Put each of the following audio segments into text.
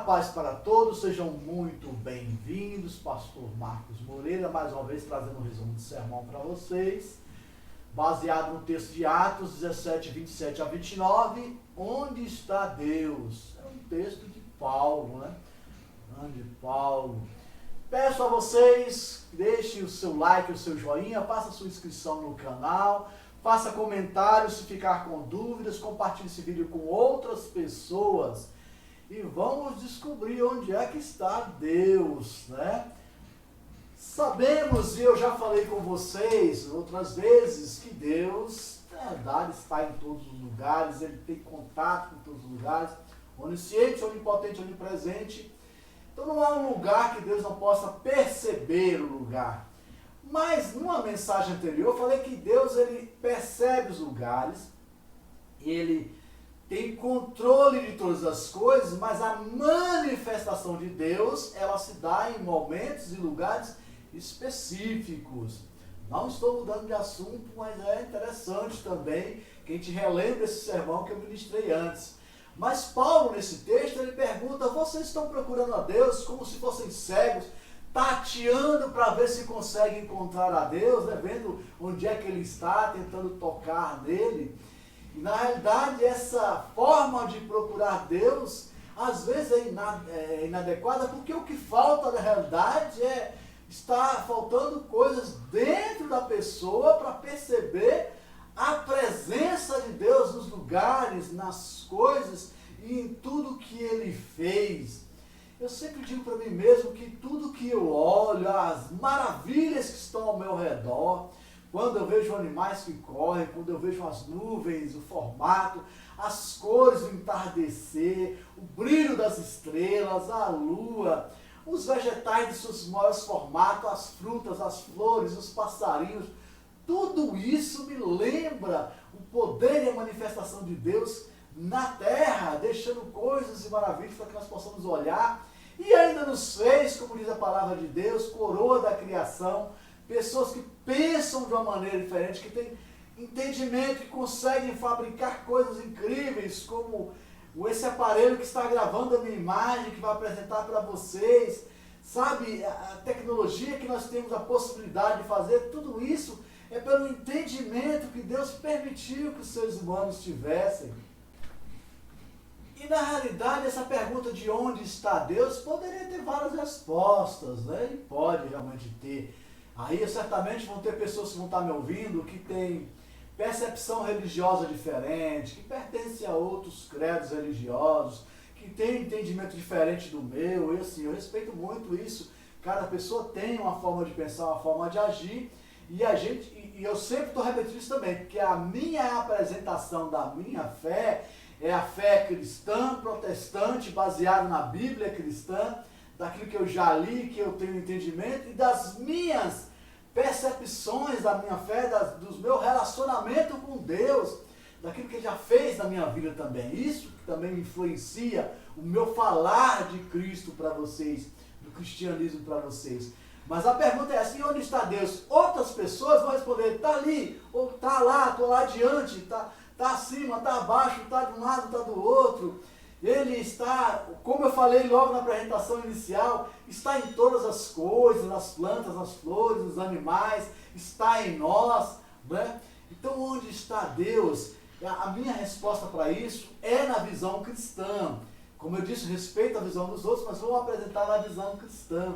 paz para todos, sejam muito bem-vindos. Pastor Marcos Moreira, mais uma vez trazendo um resumo de sermão para vocês, baseado no texto de Atos 17, 27 a 29, onde está Deus? É um texto de Paulo, né? Grande Paulo. Peço a vocês, deixem o seu like, o seu joinha, faça a sua inscrição no canal, faça comentários se ficar com dúvidas, compartilhe esse vídeo com outras pessoas. E vamos descobrir onde é que está Deus, né? Sabemos, e eu já falei com vocês outras vezes, que Deus, na verdade, está em todos os lugares, Ele tem contato com todos os lugares, onisciente, onipotente, onipresente. Então não há um lugar que Deus não possa perceber o lugar. Mas numa mensagem anterior eu falei que Deus, Ele percebe os lugares, Ele tem controle de todas as coisas, mas a manifestação de Deus, ela se dá em momentos e lugares específicos. Não estou mudando de assunto, mas é interessante também que a gente relembre esse sermão que eu ministrei antes. Mas Paulo, nesse texto, ele pergunta: vocês estão procurando a Deus como se fossem cegos, tateando para ver se conseguem encontrar a Deus, né? Vendo onde é que Ele está, tentando tocar nele. E na realidade essa forma de procurar Deus às vezes é inadequada, porque o que falta na realidade está faltando coisas dentro da pessoa para perceber a presença de Deus nos lugares, nas coisas e em tudo que Ele fez. Eu sempre digo para mim mesmo que tudo que eu olho, as maravilhas que estão ao meu redor, quando eu vejo animais que correm, quando eu vejo as nuvens, o formato, as cores do entardecer, o brilho das estrelas, a lua, os vegetais de seus maiores formatos, as frutas, as flores, os passarinhos, tudo isso me lembra o poder e a manifestação de Deus na terra, deixando coisas e maravilhas para que nós possamos olhar. E ainda nos fez, como diz a palavra de Deus, coroa da criação, pessoas que pensam de uma maneira diferente, que têm entendimento, que conseguem fabricar coisas incríveis, como esse aparelho que está gravando a minha imagem, que vai apresentar para vocês. Sabe, a tecnologia que nós temos a possibilidade de fazer, tudo isso é pelo entendimento que Deus permitiu que os seres humanos tivessem. E na realidade essa pergunta de onde está Deus poderia ter várias respostas, né? E pode realmente ter. Aí certamente vão ter pessoas que vão estar me ouvindo que têm percepção religiosa diferente, que pertencem a outros credos religiosos, que têm entendimento diferente do meu, e assim, eu respeito muito isso. Cada pessoa tem uma forma de pensar, uma forma de agir, e eu sempre estou repetindo isso também, porque a minha apresentação da minha fé é a fé cristã, protestante, baseada na Bíblia cristã, daquilo que eu já li, que eu tenho entendimento, e das minhas percepções da minha fé, do meu relacionamento com Deus, daquilo que Ele já fez na minha vida também. Isso que também influencia o meu falar de Cristo para vocês, do cristianismo para vocês. Mas a pergunta é assim: onde está Deus? Outras pessoas vão responder: está ali, ou está lá, estou lá adiante, está acima, está abaixo, está de um lado, está do outro. Ele está, como eu falei logo na apresentação inicial, está em todas as coisas, nas plantas, nas flores, nos animais, está em nós, né? Então onde está Deus? A minha resposta para isso é na visão cristã. Como eu disse, respeito a visão dos outros, mas vou apresentar na visão cristã.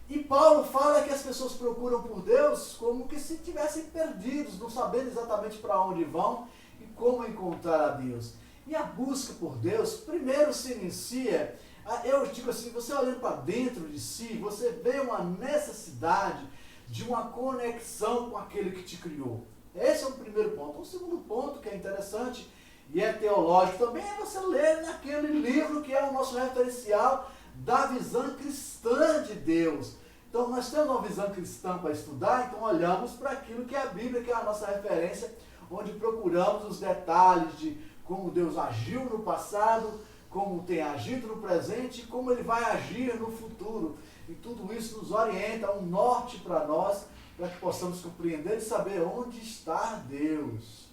E Paulo fala que as pessoas procuram por Deus como que se estivessem perdidos, não sabendo exatamente para onde vão e como encontrar a Deus. E a busca por Deus, primeiro se inicia, eu digo assim, você olhando para dentro de si, você vê uma necessidade de uma conexão com aquele que te criou. Esse é o primeiro ponto. O segundo ponto, que é interessante e é teológico também, é você ler naquele livro que é o nosso referencial da visão cristã de Deus. Então nós temos uma visão cristã para estudar, então olhamos para aquilo que é a Bíblia, que é a nossa referência, onde procuramos os detalhes de como Deus agiu no passado, como tem agido no presente e como Ele vai agir no futuro. E tudo isso nos orienta, um norte para nós, para que possamos compreender e saber onde está Deus.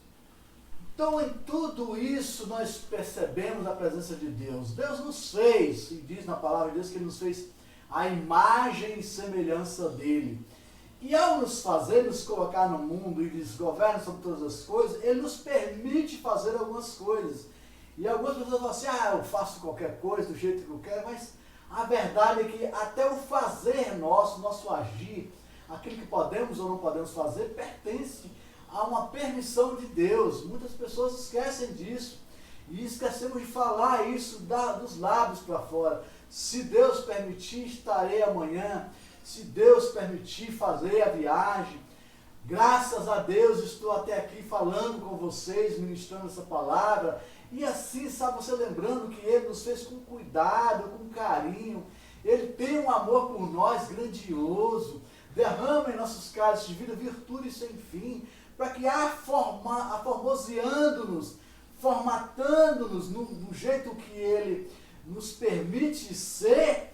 Então, em tudo isso, nós percebemos a presença de Deus. Deus nos fez, e diz na palavra de Deus que Ele nos fez a imagem e semelhança dEle. E ao nos fazer, nos colocar no mundo e nos governa sobre todas as coisas, Ele nos permite fazer algumas coisas. E algumas pessoas falam assim, eu faço qualquer coisa do jeito que eu quero, mas a verdade é que até o fazer nosso agir, aquilo que podemos ou não podemos fazer, pertence a uma permissão de Deus. Muitas pessoas esquecem disso. E esquecemos de falar isso dos lábios para fora. Se Deus permitir, estarei amanhã. Se Deus permitir, fazer a viagem. Graças a Deus estou até aqui falando com vocês, ministrando essa palavra. E assim, sabe, você lembrando que Ele nos fez com cuidado, com carinho. Ele tem um amor por nós grandioso. Derrama em nossos cálices de vida virtude sem fim, para que aformoseando-nos, formatando-nos no jeito que Ele nos permite ser,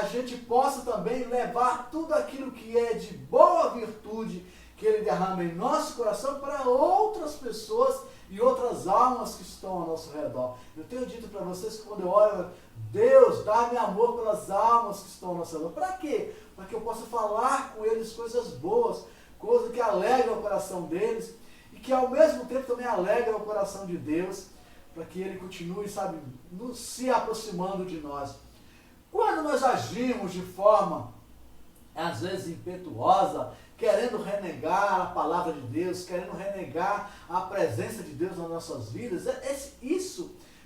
a gente possa também levar tudo aquilo que é de boa virtude que Ele derrama em nosso coração para outras pessoas e outras almas que estão ao nosso redor. Eu tenho dito para vocês que quando eu oro, Deus, dá-me amor pelas almas que estão ao nosso redor. Para quê? Para que eu possa falar com eles coisas boas, coisas que alegram o coração deles e que ao mesmo tempo também alegram o coração de Deus, para que Ele continue, sabe, se aproximando de nós. Quando nós agimos de forma, às vezes, impetuosa, querendo renegar a palavra de Deus, querendo renegar a presença de Deus nas nossas vidas,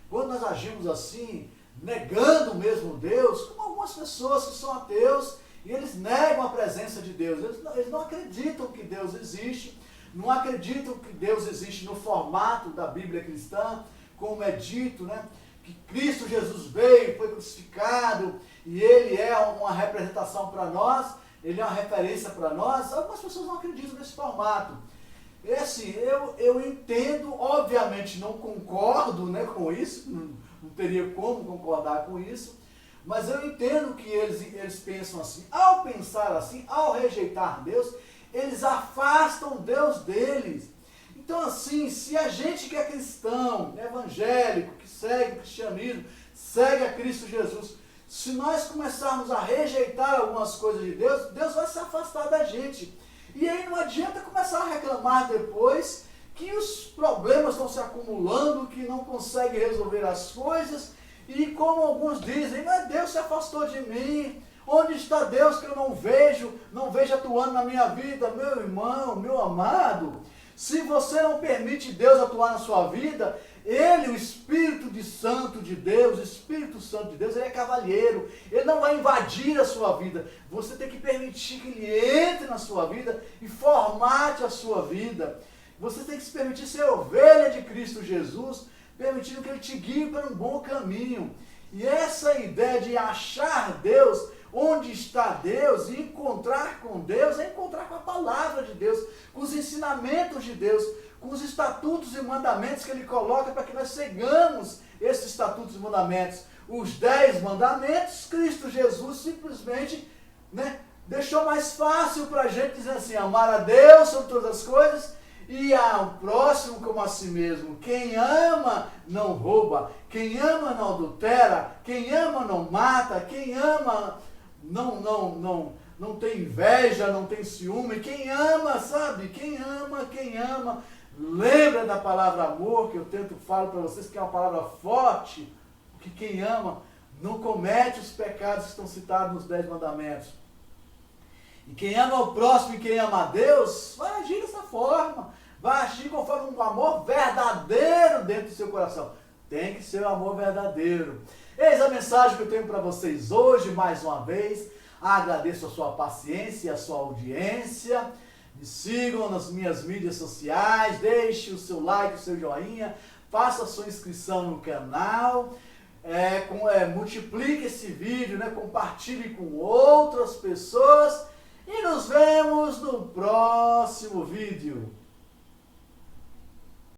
quando nós agimos assim, negando mesmo Deus, como algumas pessoas que são ateus, e eles negam a presença de Deus, eles não acreditam que Deus existe, não acreditam que Deus existe no formato da Bíblia cristã, como é dito, né? Que Cristo Jesus veio, foi crucificado, e Ele é uma representação para nós, Ele é uma referência para nós. Algumas pessoas não acreditam nesse formato. E assim, eu entendo, obviamente não concordo, né, com isso, não teria como concordar com isso, mas eu entendo que eles pensam assim. Ao pensar assim, ao rejeitar Deus, eles afastam Deus deles. Então assim, se a gente que é cristão, evangélico, que segue o cristianismo, segue a Cristo Jesus, se nós começarmos a rejeitar algumas coisas de Deus, Deus vai se afastar da gente. E aí não adianta começar a reclamar depois que os problemas estão se acumulando, que não consegue resolver as coisas, e como alguns dizem, mas Deus se afastou de mim, onde está Deus que eu não vejo atuando na minha vida? Meu irmão, meu amado, se você não permite Deus atuar na sua vida, Ele, o Espírito Santo de Deus, Ele é cavalheiro, Ele não vai invadir a sua vida. Você tem que permitir que Ele entre na sua vida e formate a sua vida. Você tem que se permitir ser ovelha de Cristo Jesus, permitindo que Ele te guie para um bom caminho. E essa ideia de achar Deus, onde está Deus, e encontrar com Deus, é encontrar com a palavra de Deus, com os ensinamentos de Deus, com os estatutos e mandamentos que Ele coloca para que nós sigamos esses estatutos e mandamentos. Os 10 mandamentos, Cristo Jesus simplesmente, né, deixou mais fácil para a gente dizer assim, amar a Deus sobre todas as coisas e ao próximo como a si mesmo. Quem ama não rouba, quem ama não adultera, quem ama não mata, quem ama não tem inveja, não tem ciúme. Quem ama, sabe? Quem ama, lembra da palavra amor, que eu falo para vocês que é uma palavra forte, porque quem ama não comete os pecados que estão citados nos 10 mandamentos. E quem ama o próximo e quem ama a Deus, vai agir dessa forma, vai agir conforme um amor verdadeiro dentro do seu coração. Tem que ser um amor verdadeiro. Eis a mensagem que eu tenho para vocês hoje, mais uma vez. Agradeço a sua paciência e a sua audiência. Me sigam nas minhas mídias sociais, deixe o seu like, o seu joinha, faça a sua inscrição no canal, multiplique esse vídeo, né, compartilhe com outras pessoas e nos vemos no próximo vídeo.